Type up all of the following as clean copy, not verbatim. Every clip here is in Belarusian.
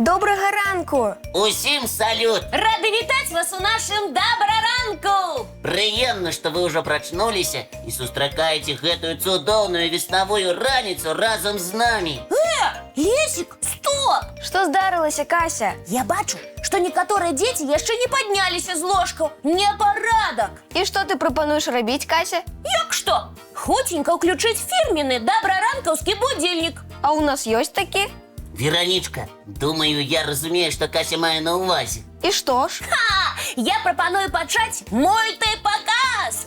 Доброго ранку! Усім салют! Рады вітаць вас у нашым добраранку! Прыемна, што вы ўжо прачнуліся і сустракаеце гэтую цудоўную веснавую раніцу разам з намі. Лесик, стоп! Што здарылася, Кася? Я бачу, што некаторыя дзеці яшчэ не падняліся з ложкаў. Непарадак! І што ты прапануеш рабіць, Кася? Як што? Хуценька ўключыць фірменны добраранкаўскі будильнік. А у нас ёсць такі? Веранічка, думаю, я разумею, што Кася мае на ўвазе. І што ж? Я прапаную пачаць мультипаказ.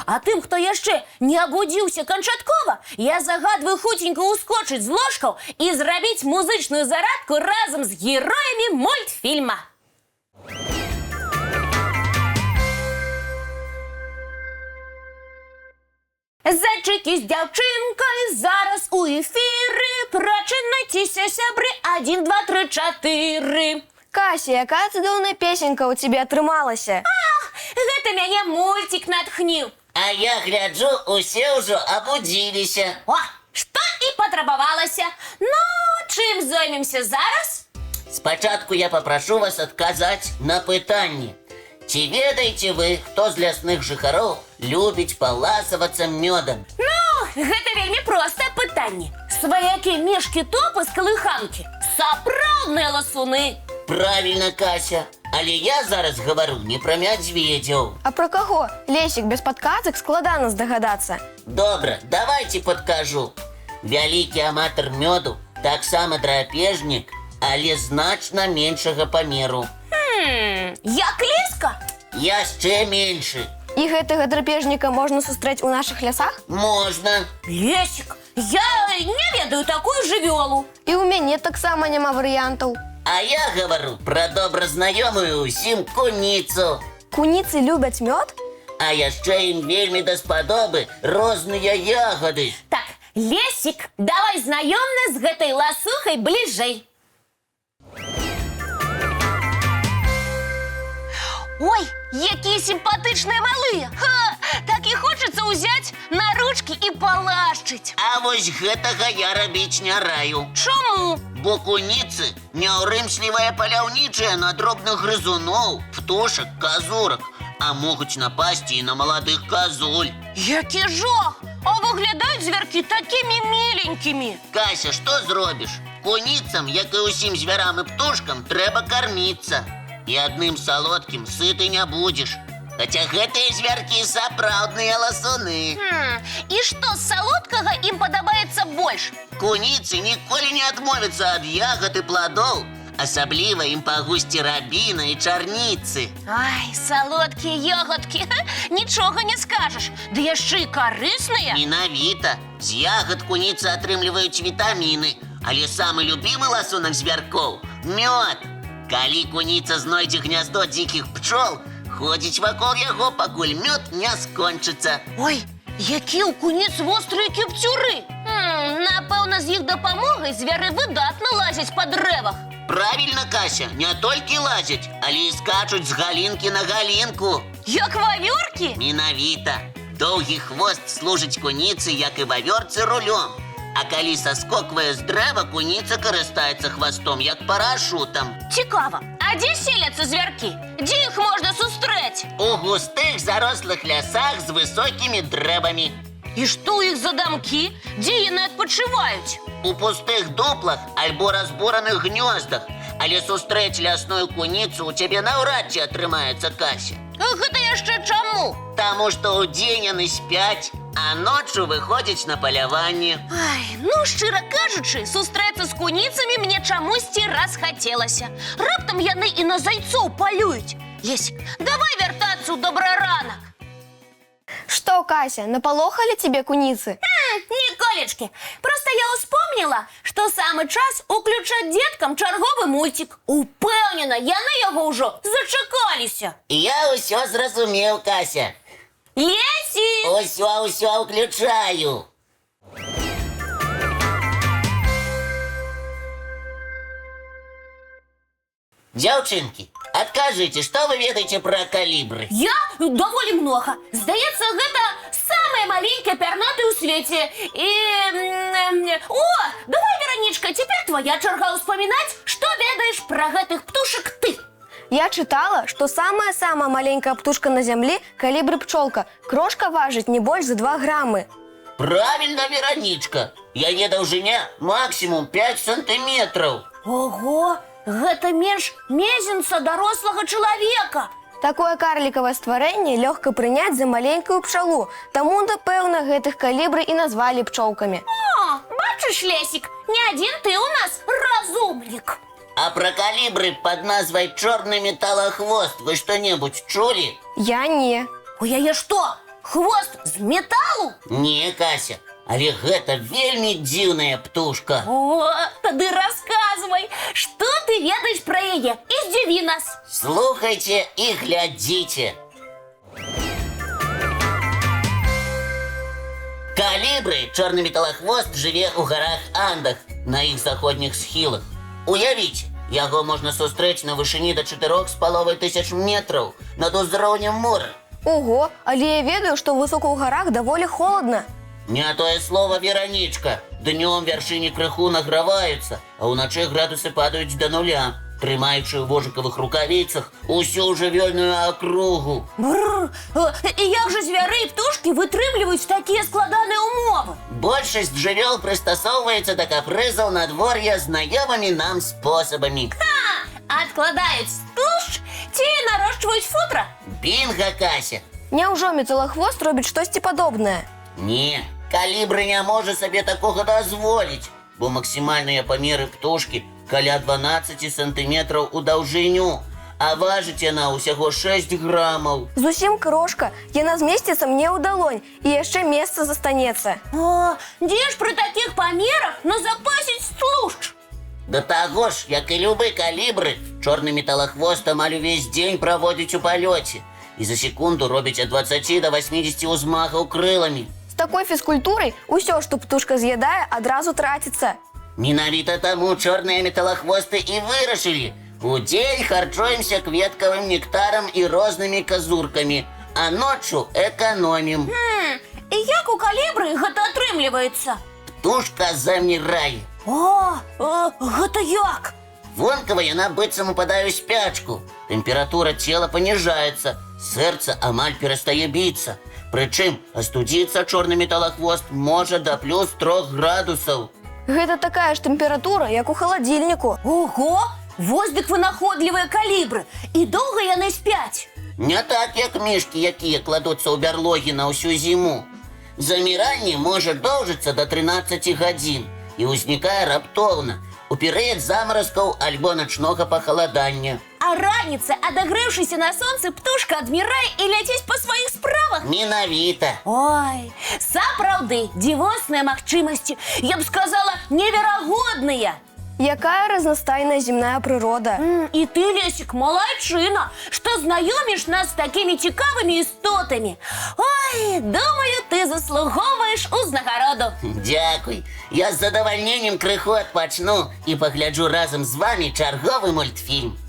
А тым, хто яшчэ не абудзіўся канчаткова, я загадваю хуценька ускочыць з ложкаў і зрабіць музычную зарадку разам з героямі мультфільма. Зайчики з дзяўчынкай зараз у эфіры. Прачынайцеся, сябры, 1, 2, 3, 4. Кася, якая цудоўная песенька ў цябе атрымалася? Гэта мяне мультик натхніў. А я гляджу, усе ўжо абудзіліся. О, што і патрабавалася. Ну, чым зоймемся зараз? Спачатку я папрашу вас адказаць на пытанне. Ці ведаеце вы, хто з лясных жыхароў любіць паласавацца мёдам? Ну, гэта вельмі простае пытанне. Сваякі мешкі топы з калыханкі. Сапраўдныя ласуны. Правильно, Кася. Але я зараз гавару не пра мядзведзяў. А пра каго? Лесік, без падказак складана здагадацца. Добра, давайте падкажу. Вялікі аматар мёду, таксама драпежнік, але значна меншага памеру. Як леска? Яшчэ меншы. І гэтага драпежніка можна сустрэць у нашых лясах? Можна. Лесик, я не ведаю такую жывёлу. І ў мяне таксама няма варыянтаў. А я гавару пра добразнаёмую ўсім куніцу. Куніцы любяць мёд? А яшчэ ім вельмі даспадобы розныя ягады. Так, Лесик, давай знаём нас з гэтай ласухай бліжэй. Ой, якія сімпатычныя малыя! Так і хочацца ўзяць на ручкі і палашчыць. А вось гэтага я рабіць не раю. Чаму? Бо куніцы няўрымслівыя паляўнічыя на дробных грызуноў, птушак, казурак, а могуць напасці і на маладых казуль. Які жах! А выглядаюць звяркі такімі міленькімі. Кася, што зробіш? Куніцам, як і ўсім звярам і птушкам, трэба карміцца. І адным салодкім сыты не будзеш. Хаця гэтыя звяркі сапраўдныя ласуны. І што з салодкага ім падабаецца больш? Куніцы ніколі не адмовяцца ад ягад і пладоў. Асабліва ім па гусці рабіна і чарніцы. Ай, салодкія ягадкі, нічога не скажаш. Ды яшчэ і карысныя. Менавіта. З ягад куніцы атрымліваюць вітаміны. Але самы любімы ласунак звяркоў – мёд. Калі куніца знойдзе гняздо дзікіх пчол, ходзіць вакол яго, пакуль мёд не скончыцца. Ой, які ў куніц вострыя кіпцюры. Напэўна, з іх дапамогай звяры выдатна лазяць па дрэвах. Правільна, Кася, не толькі лазяць, але і скачуць з галінкі на галінку. Як вавёркі? Менавіта. Доўгі хвост служыць куніцы, як і вавёрцы, рулём. А калі саскоквае з дрэва, куніца карыстаецца хвастом, як парашутам. Цікава, а дзе селяцца звяркі? Дзе іх можна сустрэць? У густых зарослых лясах з высокімі дрэвамі. І што ў іх за дамкі? Дзе яны адпачываюць? У пустых дуплах альбо разбураных гнёздах. Але сустрэць лясную куніцу у цябе наўрад ці атрымаецца, Кася. Гэта яшчэ чаму? Таму што ўдзень яны спяць, а ноччу выходзяць на паляванне. Ай, ну, шчыра кажучы, сустрэцца з куніцамі мне чамусьці расхацелася. Раптам яны і на зайцоў палююць. Лесік, давай вяртацца ў добраранак. Што, Кася, напалохалі цябе куніцы? Ніколечкі, проста я ўспомніла, што самы час уключаць дзеткам чарговы мульцік. Упэўнена, яны яго ўжо зачакаліся. Я ўсё зразумеў, Кася. Лесік! Усё ўключаю. Дзяўчынкі, адкажыце, што вы ведаеце пра калібры? Я? Даволі многа. Здаецца, гэта самыя самое маленькое пернатое у свете. О, давай, Вероничка, теперь твоя черга успоминать, что ведаешь про гэтых птушек ты. Я читала, что самая-самая маленькая птушка на земле – калибри-пчелка. Крошка важит не больше за 2 граммы. Правильно, Вероничка. Яе даўжыня максимум 5 сантиметров. Ого, гэта менш мезенца дарослага чалавека. Такое карликовое створение легко принять за маленькую пчелу. Тому, напевно, гэтых калибри и назвали пчелками. О, бачиш, Лесик, не один ты у нас разумник. А про калибры под назвой черный металлохвост вы что-нибудь чули? Я не. У яе что, хвост з металу? Не, Кася, але гэта вельмі дзіўная птушка. О, тады рассказывай, что ты ведаешь про яе и здзіві нас. Слухайте и глядите. Калібры, чорны металлохвост, жыве ў гарах Андах, на іх заходніх схілах. Уявіце, яго можна сустрэць на вышыні до 4,5 метров над узроўнем мора. Ого, але я ведаю, что высоко в горах довольно холодно. Не тое слово, Вероничка. Днем вяршыні крыху награваюцца, а ўначы градусы падаюць до 0, трымаючы ў вожыкавых рукавіцах усю жывёльную акругу. Бррр, і як же звяры і птушкі вытрымліваюць такія складаныя умовы? Большасць жывёл прыстасоўваецца да капрызаў надвор'я знаёмымі нам спосабамі. Адкладаюць туш ці нарошчваюць футра? Бінга, Кася. Няўжо металлохвост робіць штосьці падобнае? Не, калібры не можа сабе такога дазволіць, бо максімальныя памеры птушкі каля 12 сантиметров у даўжыню, а важыць яна ўсяго 6 граммаў. Зусім крошка, яна змесціцца мне ў далонь, і яшчэ месца застанецца. О, дзе ж пры такіх памерах назапасіць слушч? Да таго ж, як і любы калібры, чорны металлохвост амаль увесь дзень праводзіць у палёце і за секунду робіць ад 20 до 80 ўзмахаў крыламі. З такой фізкультурай усё, што птушка з'ядае, адразу траціцца. Менавіта таму чорныя металлохвосты і вырашылі. Удзень харчуемся кветкавым нектарам і рознымі казуркамі, а ноччу эканомім. І як у калібры гэта атрымліваецца? Птушка замірае. О, гэта як? Вонкава яна быццам упадае ў спячку. Тэмпература цела паніжаецца, сэрца амаль перастае біцца. Прычым астудзіцца чорны металлохвост можа да плюс 3 градусаў. Гэта такая ж тэмпература, як у халадзільніку. Ого, воздых вынаходлівыя калібры. І доўга яны спяць? Не так, як мішкі, якія кладуцца ў бярлогі на ўсю зіму. Заміранне можа доўжыцца до 13 гадзін і ўзнікае раптоўна, у перыяд замаразкаў альбо начнога пахаладання. А раніцай, адагрэўшыся на сонцы, птушка адмірае і ляціць па сваіх справах? Менавіта. Ой, сапраўды, дзівосныя магчымасці, я б сказала, неверагодныя. Якая разнастайная земная прырода. І ты, Лесик, малайчына, што знаёміш нас з такімі цікавымі істотамі. Ой, думаю, ты заслугоўваеш узнагароду. Дзякуй. Я з задавальненнем крыху адпачну і пагляджу разам з вами чарговы мультфільм.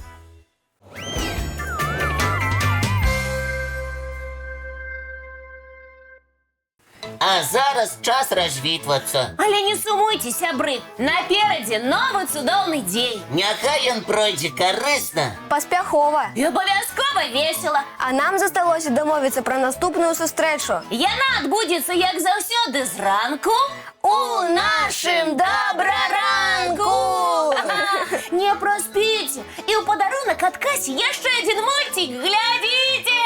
А зараз час развітвацца. Але не сумуйце, сябры, наперадзе новы цудоўны дзень. Няхай ён пройдзе карысна. Паспяхова. І абавязкова весела. А нам засталося дамовіцца пра наступную сустрэчу. Яна адбудзецца, як заўсёды, зранку У нашым добраранку! Не праспіце. І ў падарунак ад Касі яшчэ адзін мульцік. Глядзіце!